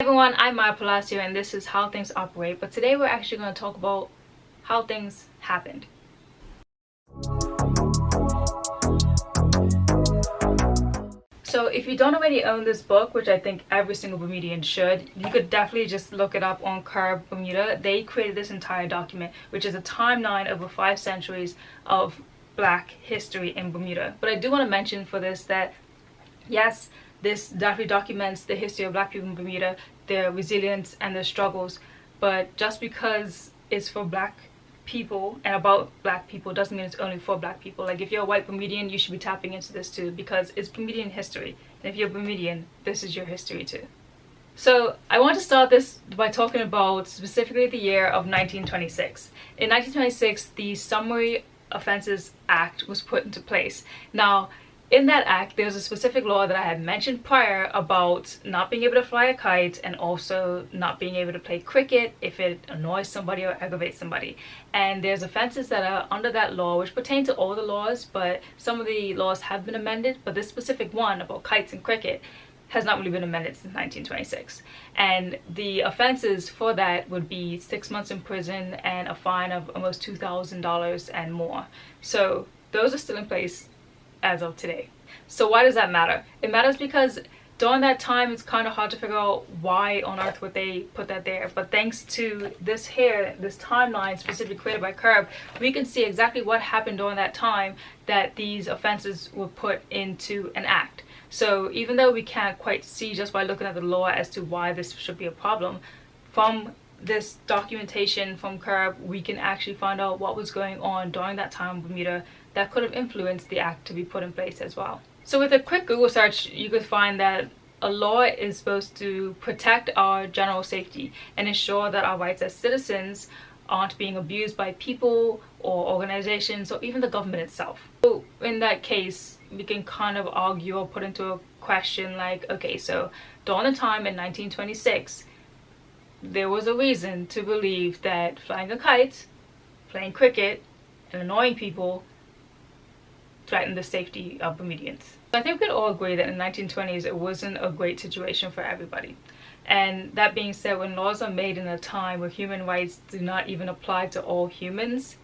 Hey everyone, I'm Maya Palacio and this is How Things Operate, but today we're actually going to talk about how things happened. So if you don't already own this book, which I think every single Bermudian should, you could definitely just look it up on CURB Bermuda. They created this entire document, which is a timeline over 5 centuries of Black history in Bermuda. But I do want to mention for this that yes, this definitely documents the history of Black people in Bermuda, their resilience and their struggles, but just because it's for Black people and about Black people doesn't mean it's only for Black people. Like, if you're a white Bermudian, you should be tapping into this too, because it's Bermudian history. And if you're Bermudian, this is your history too. So I want to start this by talking about specifically the year of 1926. In 1926, the Summary of Offences Act was put into place. Now, in that act, there's a specific law that I had mentioned prior about not being able to fly a kite and also not being able to play cricket if it annoys somebody or aggravates somebody. And there's offenses that are under that law which pertain to all the laws, but some of the laws have been amended. But this specific one about kites and cricket has not really been amended since 1926. And the offenses for that would be 6 months in prison and a fine of almost $2,000 and more. So those are still in place as of today. So why does that matter? It matters because during that time it's kind of hard to figure out why on earth would they put that there, but thanks to this timeline specifically created by CURB, we can see exactly what happened during that time that these offenses were put into an act. So even though we can't quite see just by looking at the law as to why this should be a problem, from this documentation from CURB we can actually find out what was going on during that time in Bermuda that could have influenced the act to be put in place as well. So with a quick Google search, you could find that a law is supposed to protect our general safety and ensure that our rights as citizens aren't being abused by people or organizations or even the government itself. So in that case, we can kind of argue or put into a question like, okay, so during the time in 1926, there was a reason to believe that flying a kite, playing cricket, and annoying people threatened the safety of Bermudians. I think we could all agree that in the 1920s it wasn't a great situation for everybody. And that being said, when laws are made in a time where human rights do not even apply to all humans,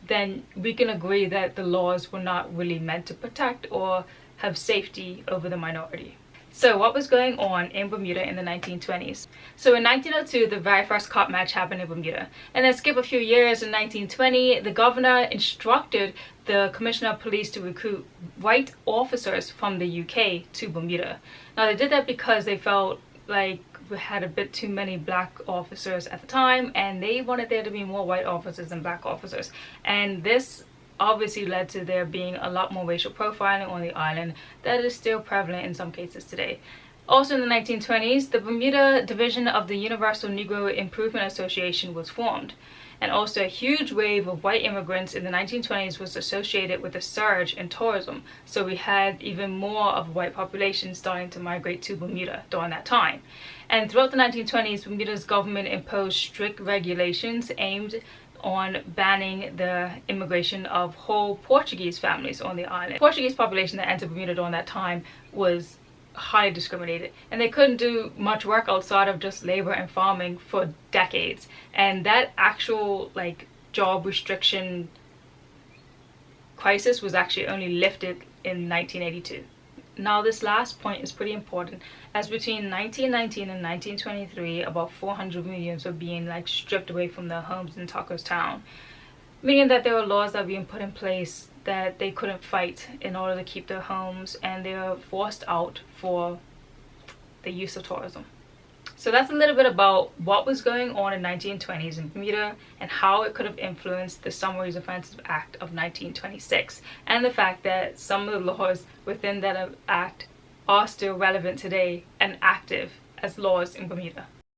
then we can agree that the laws were not really meant to protect or have safety over the minority. So what was going on in Bermuda in the 1920s? So in 1902, the very first cupmatch happened in Bermuda. And then skip a few years, in 1920, the governor instructed the commissioner of police to recruit white officers from the UK to Bermuda. Now they did that because they felt like we had a bit too many Black officers at the time, and they wanted there to be more white officers than Black officers. And this obviously led to there being a lot more racial profiling on the island that is still prevalent in some cases today. Also in the 1920s, the Bermuda division of the Universal Negro Improvement Association was formed. And also a huge wave of white immigrants in the 1920s was associated with a surge in tourism. So we had even more of a white population starting to migrate to Bermuda during that time. And throughout the 1920s, Bermuda's government imposed strict regulations aimed on banning the immigration of whole Portuguese families on the island. The Portuguese population that entered Bermuda during that time was highly discriminated, and they couldn't do much work outside of just labor and farming for decades. And that actual job restriction crisis was actually only lifted in 1982. Now this last point is pretty important, as between 1919 and 1923 about 400 Bermudians were being stripped away from their homes in Tucker's Town, meaning that there were laws that were being put in place that they couldn't fight in order to keep their homes, and they were forced out for the use of tourism. So that's a little bit about what was going on in 1920s in Bermuda and how it could have influenced the Summary of Offences Act of 1926, and the fact that some of the laws within that act are still relevant today and active as laws in Bermuda.